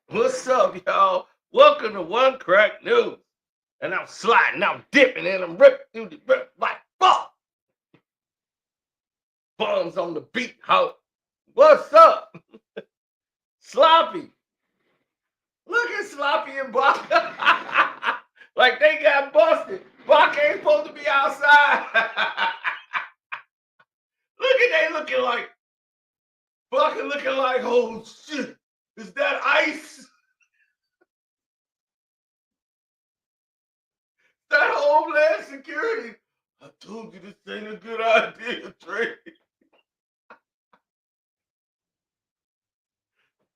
What's up, y'all? Welcome to One Crack News. And I'm sliding, I'm dipping, and I'm ripping through the rip like fuck. Bums on the beat, ho. What's up? Sloppy. Look at Sloppy and Baka. Like they got busted. Baka ain't supposed to be outside. Look at they looking like Baka looking like, oh shit. Is that ice? That Homeland Security. I told you this ain't a good idea, Trey.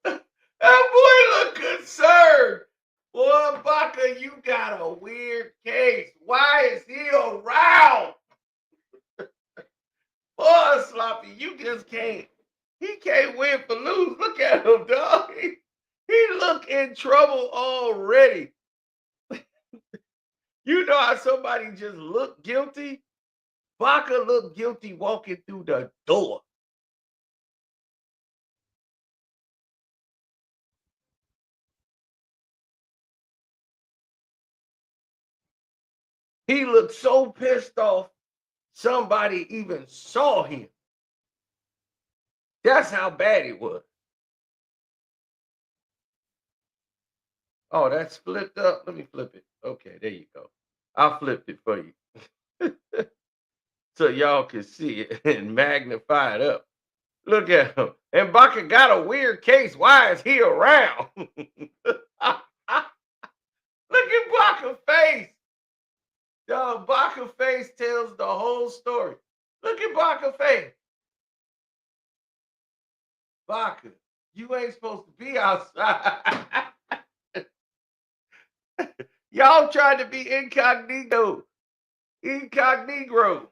That boy look concerned. Boy, Baka, you got a weird case. Why is he around? Boy, Sloppy, you just can't. He can't win for lose. Look at him, dog. He look in trouble already. You know how somebody just look guilty? Baka looked guilty walking through the door. He looked so pissed off somebody even saw him. That's how bad it was. Oh, that's flipped up. Let me flip it. Okay, there you go. I flipped it for you so y'all can see it and magnify it up. Look at him. And Baka got a weird case. Why is he around? Look at Baka's face. Dog, Baka's face tells the whole story. Look at Baka's face. Baka, you ain't supposed to be outside. Y'all tried to be incognito. Incognito.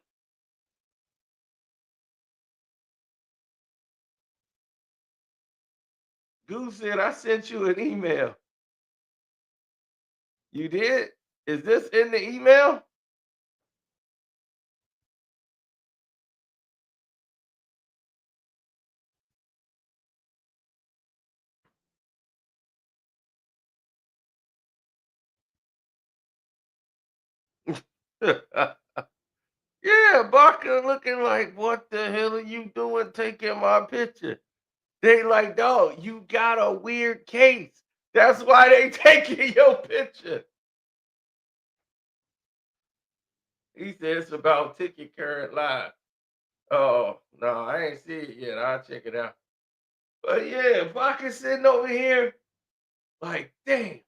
Goose said, I sent you an email. You did? Is this in the email? Yeah, Barker looking like, what the hell are you doing taking my picture? They like, dog, you got a weird case. That's why they taking your picture. He said it's about Ticket Current Live. Oh, no, I ain't see it yet. I'll check it out. But yeah, Barker sitting over here like, dang.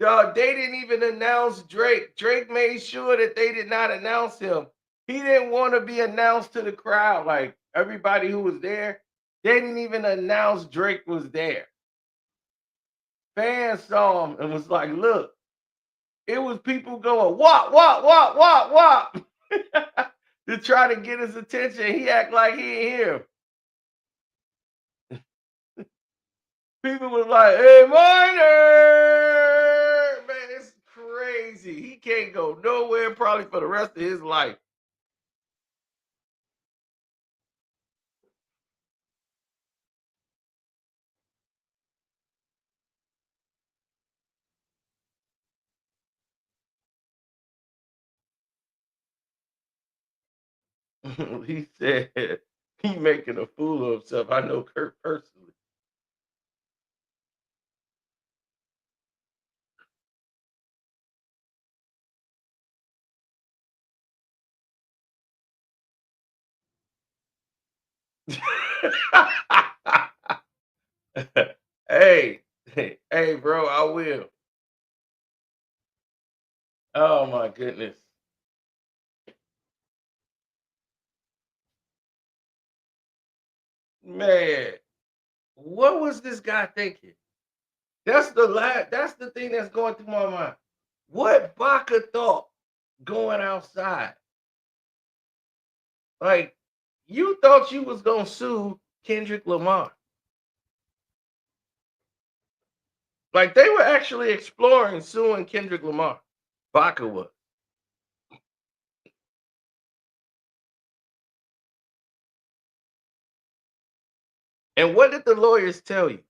Dog, they didn't even announce Drake. Drake made sure that they did not announce him. He didn't want to be announced to the crowd. Like everybody who was there, they didn't even announce Drake was there. Fans saw him and was like, look, it was people going, wop, wop, wop, wop, wop, to try to get his attention. He act like he ain't here. People was like, hey, Minor! Man, it's crazy. He can't go nowhere probably for the rest of his life. He said he making a fool of himself. I know Kurt personally. Hey, hey, bro, I will. Oh my goodness. Man, what was this guy thinking? That's the thing that's going through my mind. What Baka thought going outside? Like, you thought you was gonna sue Kendrick Lamar. Like they were actually exploring suing Kendrick Lamar. Baka was. And what did the lawyers tell you?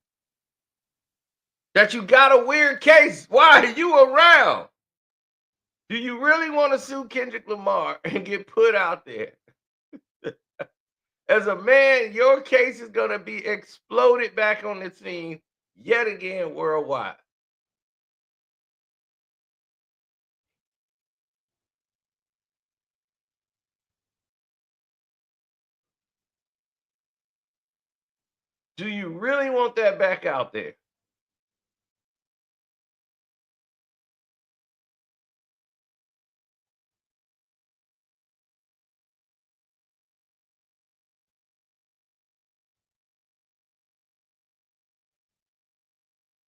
That you got a weird case. Why are you around? Do you really want to sue Kendrick Lamar and get put out there? As a man, your case is going to be exploded back on the scene yet again worldwide. Do you really want that back out there?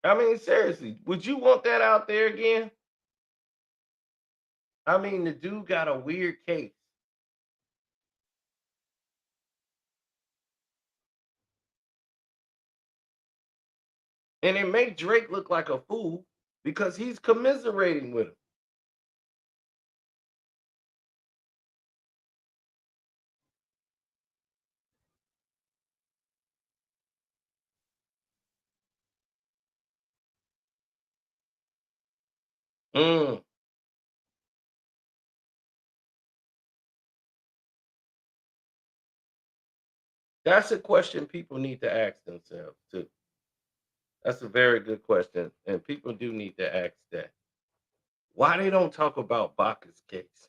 I mean, seriously, would you want that out there again? I mean, the dude got a weird case. And it made Drake look like a fool because he's commiserating with him. Mm, that's a question people need to ask themselves too. That's a very good question, and people do need to ask that. Why they don't talk about Baka's case?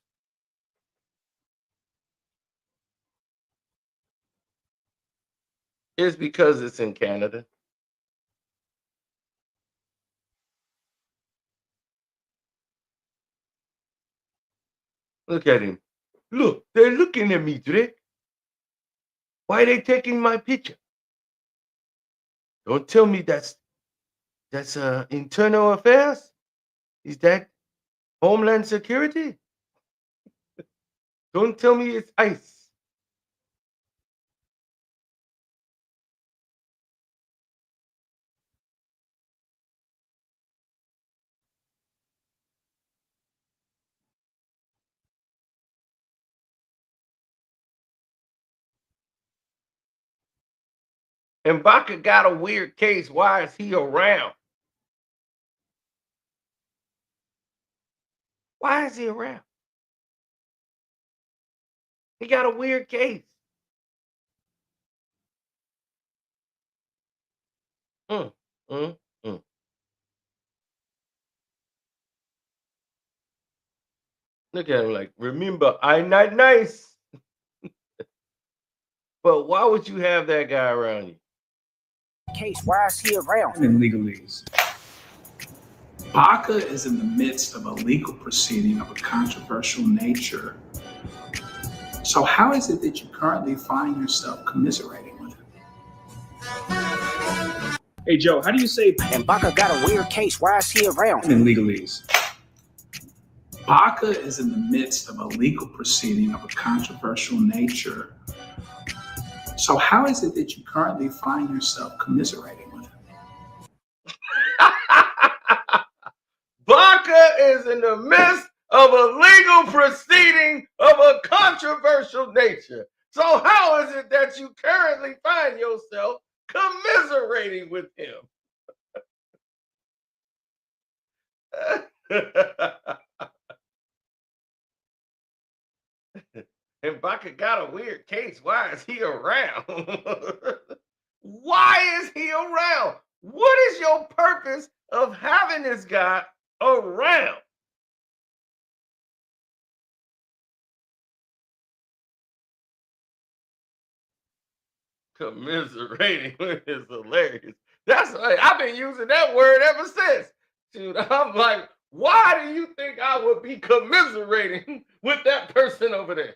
It's because it's in Canada. Look at him. Look, they're looking at me, Drake. Why are they taking my picture? Don't tell me that's internal affairs. Is that Homeland Security? Don't tell me it's ICE. And Baka got a weird case. Why is he around? Why is he around? He got a weird case. Mm, mm, mm. Look at him like, remember, I'm not nice. But why would you have that guy around you? Case, why is he around? In legalese. Baka is in the midst of a legal proceeding of a controversial nature. So, how is it that you currently find yourself commiserating with him? Hey, Joe, how do you say And Baka got a weird case, why is he around? in legalese? Baka is in the midst of a legal proceeding of a controversial nature. So, how is it that you currently find yourself commiserating with him? Baka is in the midst of a legal proceeding of a controversial nature. So how is it that you currently find yourself commiserating with him? And Baka got a weird case. Why is he around? Why is he around? What is your purpose of having this guy around? Commiserating is hilarious. That's like, I've been using that word ever since. Dude, I'm like, why do you think I would be commiserating with that person over there?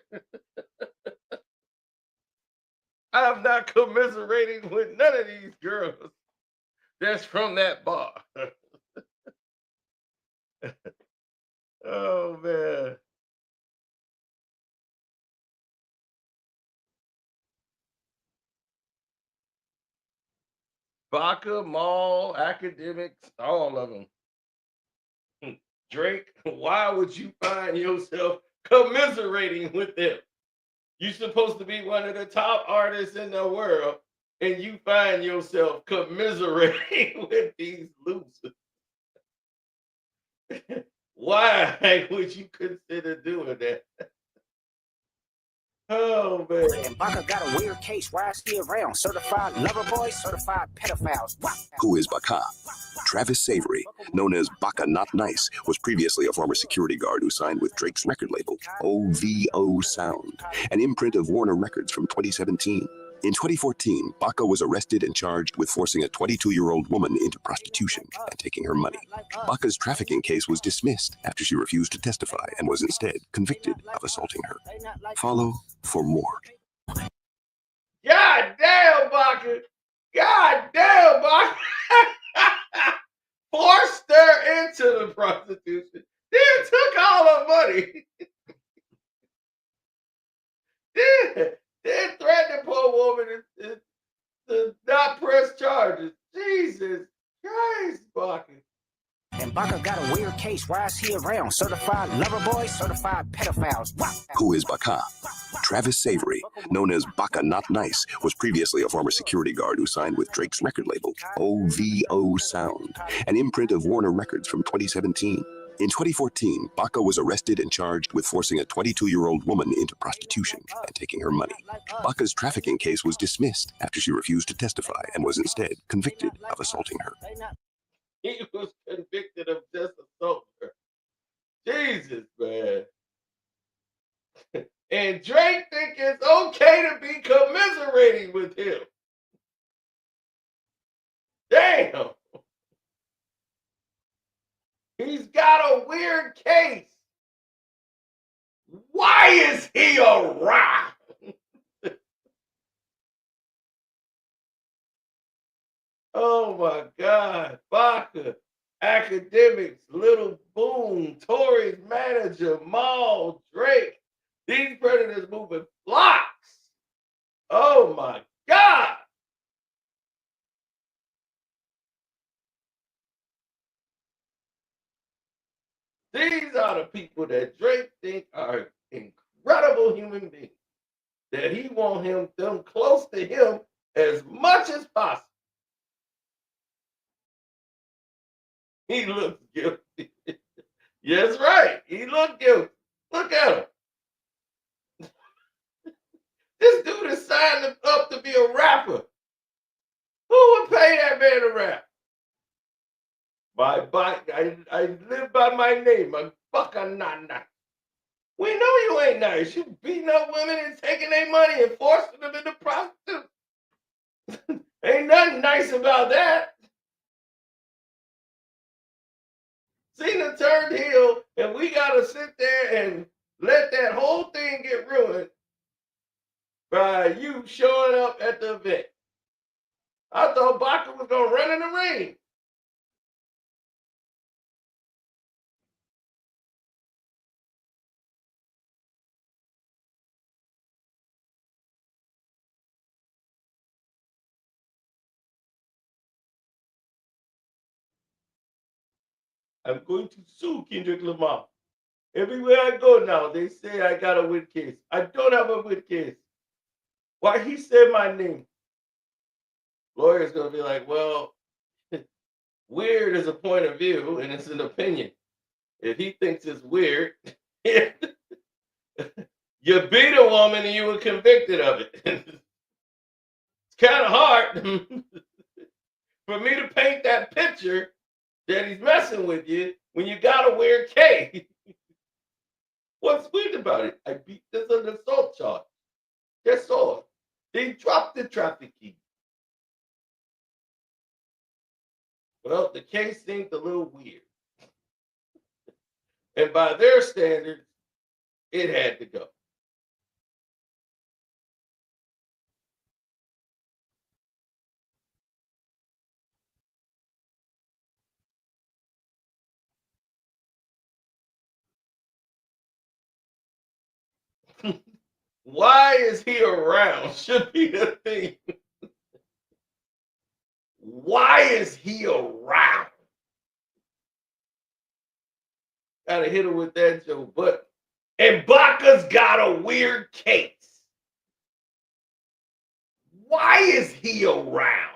I'm not commiserating with none of these girls that's from that bar. Oh man. Baka, Maul, academics, all of them. Drake, why would you find yourself commiserating with them? You're supposed to be one of the top artists in the world, and you find yourself commiserating with these losers. Why would you consider doing that? Oh man. And Baka got a weird case. Why is he around? Certified lover boys, certified pedophiles. Who is Baka? Travis Savory, known as Baka Not Nice, was previously a former security guard who signed with Drake's record label, OVO Sound, an imprint of Warner Records from 2017. In 2014, Baka was arrested and charged with forcing a 22-year-old woman into prostitution and taking her money. Baka's trafficking case was dismissed after she refused to testify and was instead convicted of assaulting her. Follow for more. God damn, Baka. God damn, Baka. Forced her into the prostitution. Then took all her money. then threatened the poor woman to not press charges. Jesus Christ, Baka. And Baka got a weird case. Why is he around? Certified lover boys, certified pedophiles. Who is Baka? Travis Savory, known as Baka Not Nice, was previously a former security guard who signed with Drake's record label, OVO Sound, an imprint of Warner Records from 2017. In 2014, Baka was arrested and charged with forcing a 22-year-old woman into prostitution and taking her money. Baka's trafficking case was dismissed after she refused to testify and was instead convicted of assaulting her. He was convicted of just assaulting her. Jesus, man. And Drake think it's okay to be commiserating with him. Damn. He's got a weird case. Why is he around? Oh my God. Baka, academics, Little Boom, Tory's manager, Maul, Drake. These predators moving flocks. Oh my God. These are the people that Drake think are incredible human beings. That he want them close to him as much as possible. He looks guilty. Yes, right. He looked guilty. Look at him. This dude is signed up to be a rapper. Who would pay that man to rap? I live by my name. I'm fucking not nice. We know you ain't nice. You beating up women and taking their money and forcing them into prostitutes. Ain't nothing nice about that. Cena turned heel, and we gotta sit there and let that whole thing get ruined by you showing up at the event. I thought Baka was gonna run in the ring. I'm going to sue Kendrick Lamar. Everywhere I go now, they say I got a win case. I don't have a win case. Why he said my name? Lawyer's gonna be like, well, weird is a point of view and it's an opinion. If he thinks it's weird, you beat a woman and you were convicted of it. It's kind of hard for me to paint that picture that he's messing with you when you got a weird case. What's weird about it? I beat this on the assault charge. That's all. They dropped the trafficking. Well, the case seemed a little weird. And by their standards, it had to go. Why is he around? Should be the thing. Why is he around? Gotta hit him with that Joe Button. And Baka's got a weird case. Why is he around?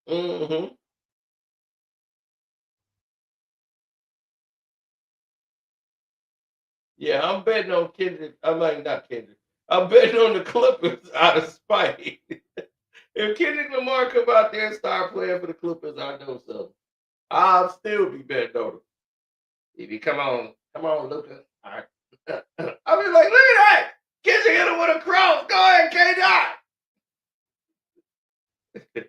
Hmm. Yeah, I'm betting on Kendrick. I mean, not Kendrick. I'm betting on the Clippers out of spite. If Kendrick Lamar come out there and start playing for the Clippers, I know something. I'll still be betting on him. If you come on, Luca. All right. I'll be like, look at that. Kendrick hit him with a cross. Go ahead, K.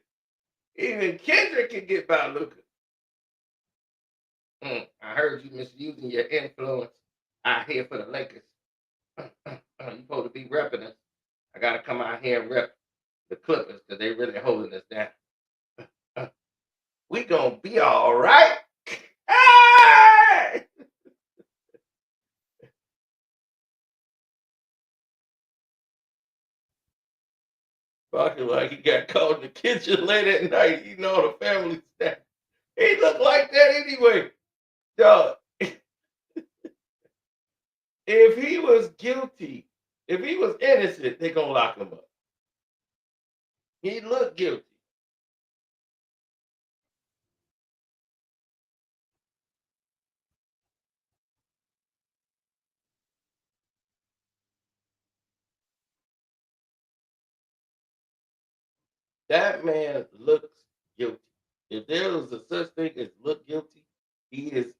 Even Kendrick can get by Luca. I heard you misusing your influence out here for the Lakers. You supposed to be repping us. I gotta come out here and rep the Clippers because they really holding us down. We gonna be all right. Hey! Talking like he got caught in the kitchen late at night eating all the family stuff. He looked like that anyway. Dog, if he was guilty, if he was innocent, they gonna lock him up. He looked guilty. That man looks guilty. If there was a such thing as look guilty, he is.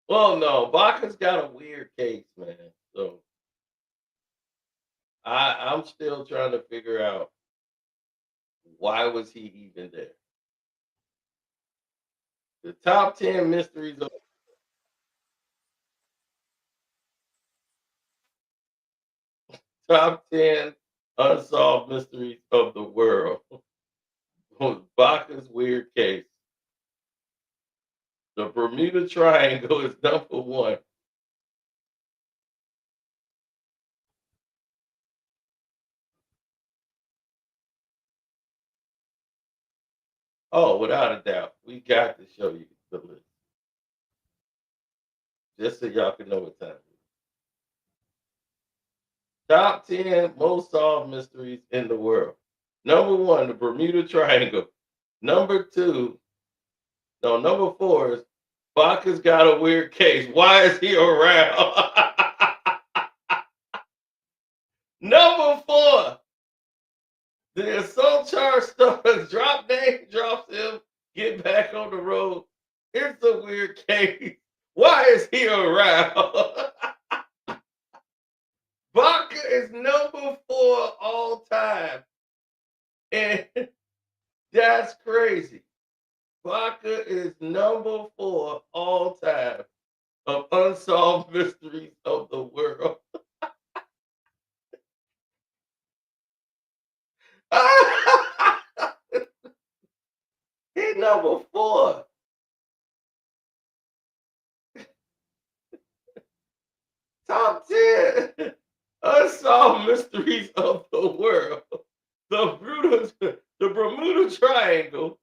Well, no, Baka's got a weird case, man. So I'm still trying to figure out why was he even there. The top 10 mysteries of top 10 unsolved mysteries of the world. Baka's weird case. The Bermuda Triangle is number one. Oh, without a doubt. We got to show you the list. Just so y'all can know what time it is. Top 10 most solved mysteries in the world. Number one, the Bermuda Triangle. Number two, no, number four is Baka's got a weird case. Why is he around? Number four, the assault charge starts, drop name, drops him, get back on the road. It's a weird case. Why is he around? Baka is number four all time. And that's crazy. Baka is number four all time of unsolved mysteries of the world. He number four. Top 10 unsolved mysteries of the world. The Bermuda Triangle,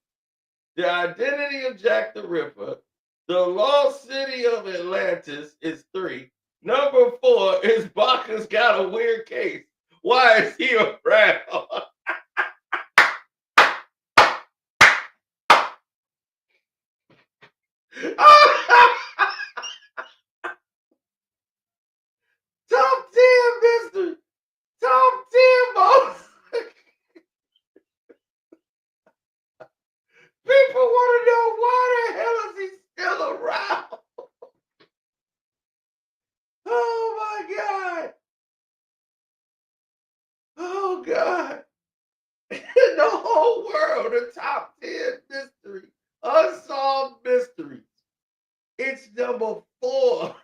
the identity of Jack the Ripper, the lost city of Atlantis is three. Number four is Baka's got a weird case. Why is he around? Top 10, mister. Top 10, boss. top 10 mystery, unsolved mysteries. It's number 4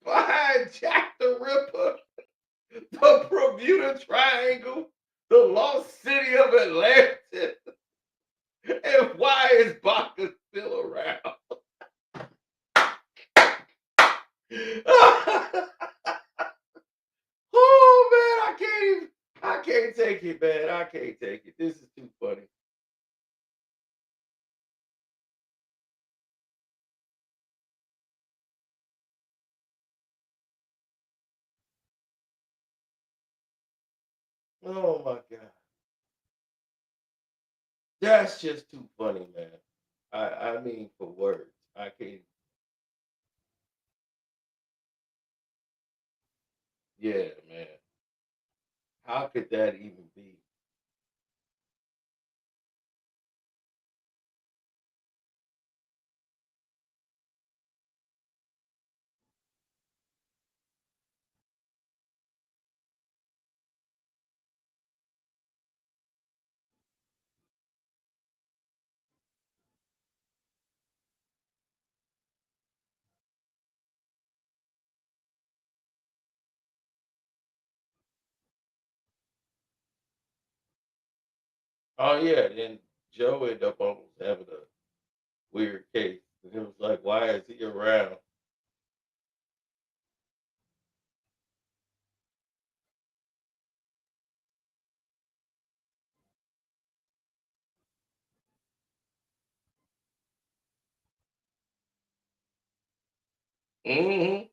behind Jack the Ripper, the Bermuda Triangle, the lost city of Atlantis, and why is Baka still around? Oh man, I can't take it, man. I can't take it. This is too funny. Oh my god. That's just too funny, man. I mean for words. I can't. Yeah, man. How could that even be? Oh yeah, then Joe ended up almost having a weird case. And it was like, why is he around? Hmm.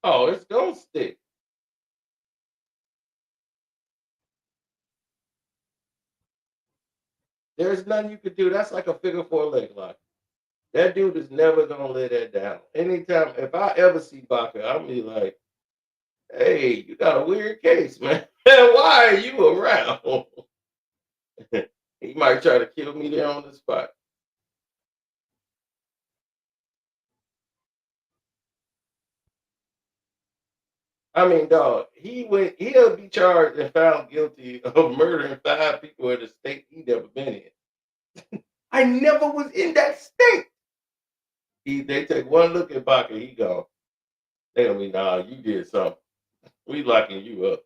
Oh, it's gonna stick. There's nothing you could do. That's like a figure four leg lock. That dude is never gonna let that down. Anytime, if I ever see Baka, I'll be like, "Hey, you got a weird case, man. Why are you around?" He might try to kill me there on the spot. I mean, dog, he'll be charged and found guilty of murdering 5 people in a state he never been in. I never was in that state. They take one look at Baka, he gone. They gonna be, nah, you did something. We locking you up.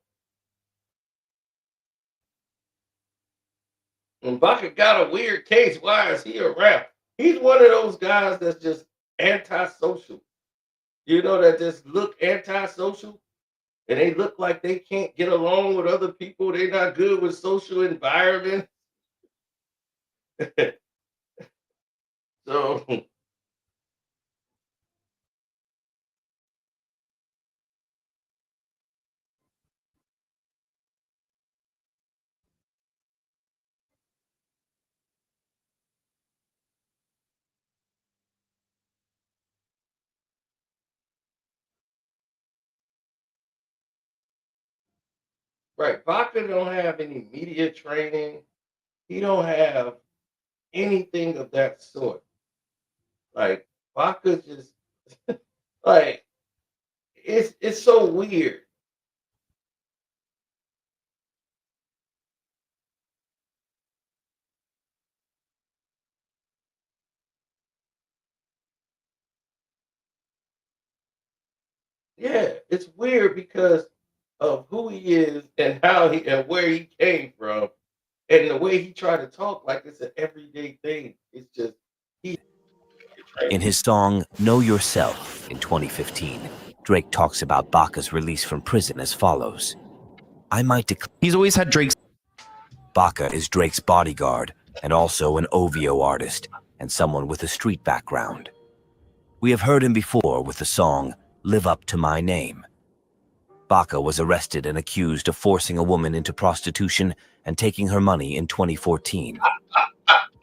And Baka got a weird case. Why is he around? He's one of those guys that's just antisocial. You know, that just look antisocial and they look like they can't get along with other people. They're not good with social environment. So, right, Baka don't have any media training. He don't have anything of that sort. Like Baka just like it's so weird. Yeah, it's weird because of who he is and how he and where he came from and the way he tried to talk like it's an everyday thing. It's just he In his song Know Yourself in 2015, Drake talks about Baka's release from prison as follows. I might declare. He's always had Drake's. Baka is Drake's bodyguard and also an OVO artist and someone with a street background. We have heard him before with the song Live Up to My Name. Baka was arrested and accused of forcing a woman into prostitution and taking her money in 2014.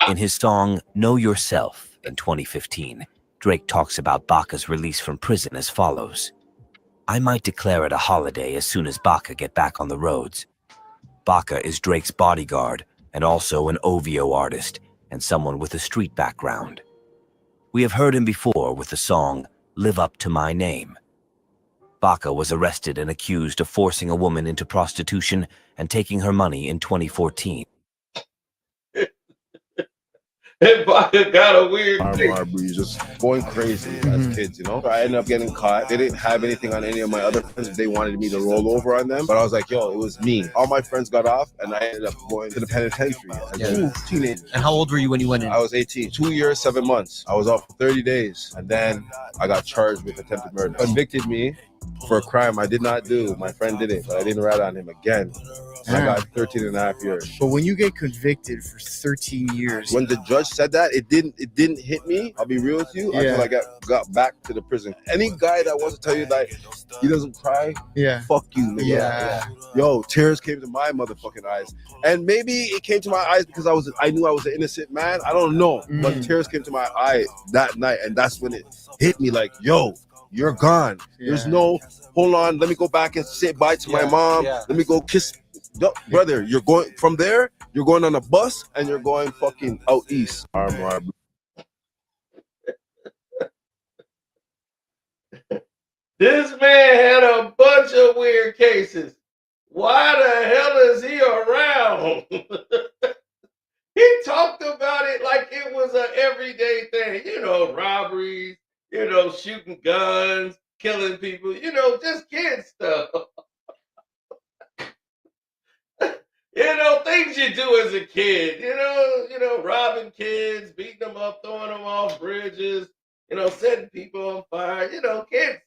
In his song Know Yourself in 2015, Drake talks about Baka's release from prison as follows. I might declare it a holiday as soon as Baka get back on the roads. Baka is Drake's bodyguard and also an OVO artist and someone with a street background. We have heard him before with the song Live Up to My Name. Baka was arrested and accused of forcing a woman into prostitution and taking her money in 2014. And Baka got a weird Armed face. robberies, just going crazy as kids, you know? I ended up getting caught. They didn't have anything on any of my other friends. They wanted me to roll over on them, but I was like, yo, it was me. All my friends got off, and I ended up going to the penitentiary as a teenager. And how old were you when you went in? I was 18. 2 years, 7 months. I was out for 30 days, and then I got charged with attempted murder. Convicted me for a crime I did not do. My friend did it, but I didn't rat on him again. And I got 13 and a half years. But when you get convicted for 13 years, When the judge said that, it didn't hit me. I'll be real with you until I got back to the prison. Any guy that wants to tell you that he doesn't cry, fuck you, nigga. Yeah. Yo, tears came to my motherfucking eyes, and maybe it came to my eyes because I knew I was an innocent man. I don't know, but tears came to my eye that night, and that's when it hit me. Like, yo, you're gone. There's no hold on. Let me go back and say bye to my mom. Let me go kiss. No, brother, you're going from there. You're going on a bus and you're going fucking out east. Armed robbery. This man had a bunch of weird cases. Why the hell is he around? He talked about it like it was an everyday thing. You know, robberies, you know, shooting guns, killing people, you know, just kid stuff. You know, things you do as a kid, you know, robbing kids, beating them up, throwing them off bridges, you know, setting people on fire, you know, kid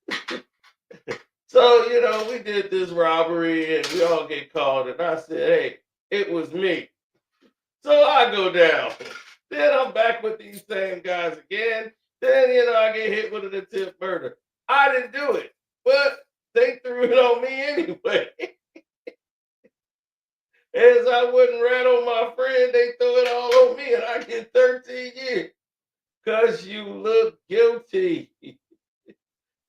stuff. So, you know, we did this robbery and we all get called, and I said, hey, it was me. So I go down. Then I'm back with these same guys again. Then, you know, I get hit with an attempted murder. I didn't do it, but they threw it on me anyway. As I wouldn't rat on my friend, they threw it all on me, and I get 13 years. Because you look guilty.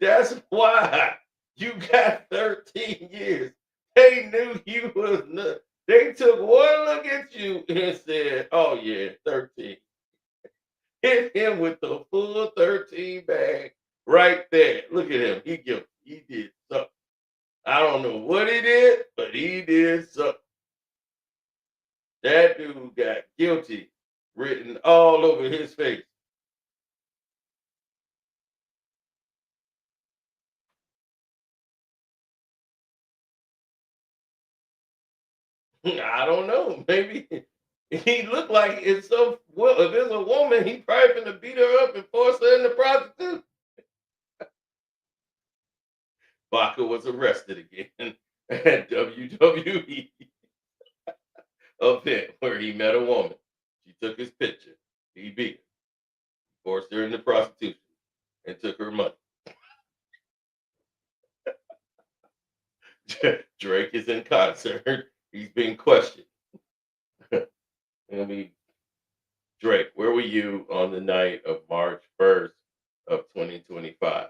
That's why you got 13 years. They knew you was nuts. They took one look at you and said, oh yeah, 13. Hit him with the full 13 bag right there. Look at him. He guilty. He did something. I don't know what he did, but he did something. That dude got guilty written all over his face. I don't know. Maybe he looked like it's so well. If it's a woman, he probably gonna beat her up and force her into prostitution. Baka was arrested again at WWE event where he met a woman. She took his picture. He beat her, forced her into prostitution, and took her money. Drake is in concert. He's being questioned. I mean, Drake, where were you on the night of March 1st of 2025?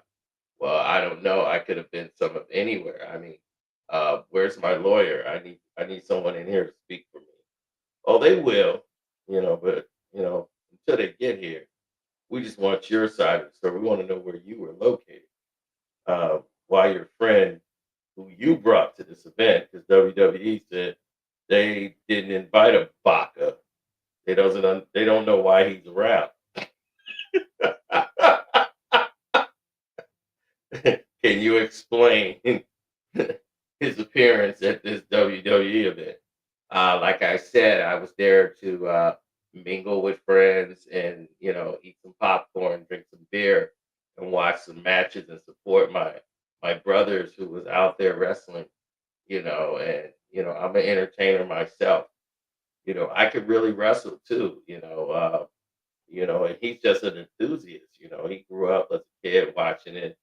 Well, I don't know. I could have been some of anywhere. I mean, where's my lawyer? I need someone in here to speak for me. Oh, they will, you know, but you know, until they get here, we just want your side of the story. We want to know where you were located. Why your friend who you brought to this event, because WWE said they didn't invite a Baka. They don't know why he's around. Can you explain his appearance at this WWE event? Like I said, I was there to mingle with friends and, you know, eat some popcorn, drink some beer, and watch some matches and support my brothers who was out there wrestling, you know, and, you know, I'm an entertainer myself. You know, I could really wrestle too, you know, and he's just an enthusiast, you know, he grew up as a kid watching it.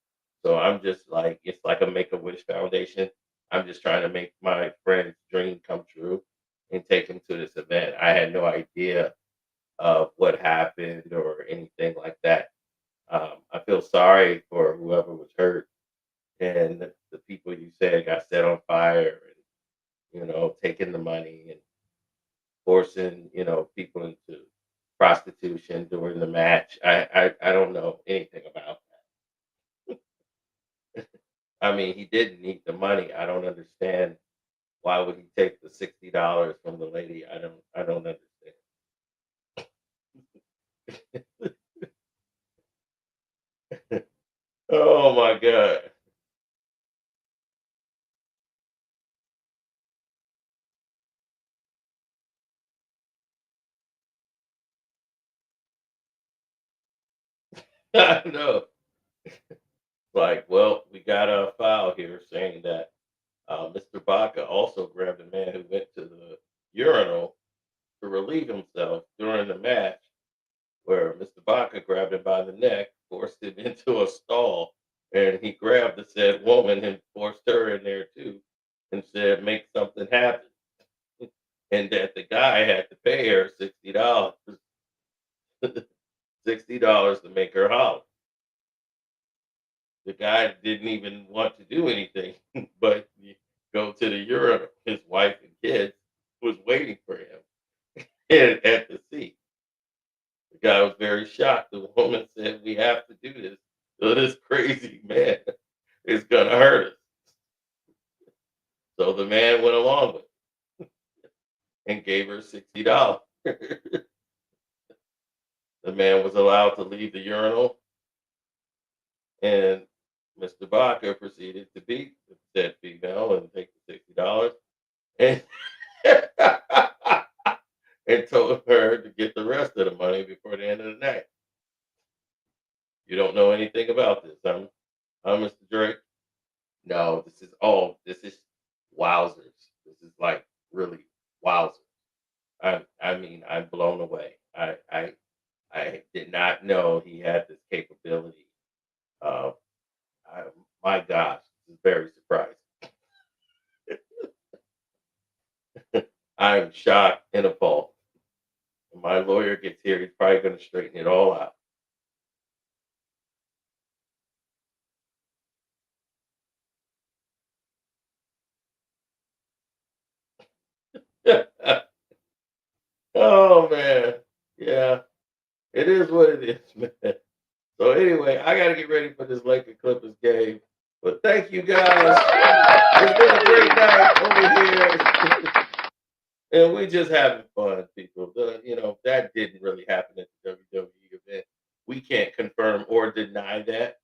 So I'm just like, it's like a Make-A-Wish Foundation. I'm just trying to make my friend's dream come true and take him to this event. I had no idea of what happened or anything like that. I feel sorry for whoever was hurt. And, the people you said got set on fire and, taking the money and forcing, people into prostitution during the match. I don't know anything about that. I mean, he didn't need the money. I don't understand why would he take the $60 from the lady. I don't understand. Oh my god. I know. Like, well, we got a file here saying that Mr. Baka also grabbed a man who went to the urinal to relieve himself during the match, where Mr. Baka grabbed him by the neck, forced him into a stall, and he grabbed the said woman and forced her in there too, and said, "Make something happen," and that the guy had to pay her $60, $60 to make her holler. The guy didn't even want to do anything but go to the urinal. His wife and kids was waiting for him at the seat. The guy was very shocked. The woman said, "We have to do this. So this crazy man is gonna hurt us." So the man went along with it and gave her $60. The man was allowed to leave the urinal, and Mr. Barker proceeded to beat said female and take the $60 and and told her to get the rest of the money before the end of the night. You don't know anything about this, huh, Mr. Drake? No, this is wowzers. This is like really wowzers. I mean, I'm blown away. I did not know he had this capability. Uh, I, my gosh, this is very surprising. I'm shocked and appalled. When my lawyer gets here, he's probably going to straighten it all out. Oh man, yeah, it is what it is, man. So anyway, I got to get ready for this Laker Clippers game. But thank you guys. It's been a great night over here. And we just having fun, people. That didn't really happen at the WWE event. We can't confirm or deny that.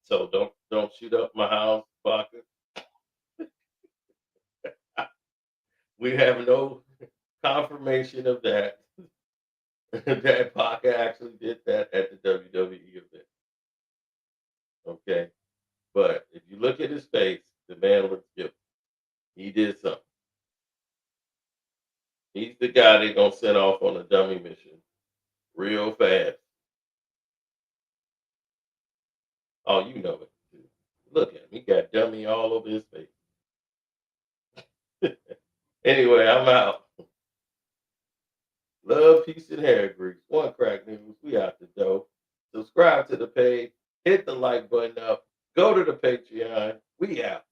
So don't shoot up my house, Baka. We have no confirmation of that. That Baka actually did that at the WWE event. Okay. But if you look at his face, the man looks guilty. He did something. He's the guy they're gonna send off on a dummy mission real fast. Oh, you know it. Look at him. He got dummy all over his face. Anyway, I'm out. Love, peace, and hair grease. One crack news. We out the door. Subscribe to the page. Hit the like button up. Go to the Patreon. We out.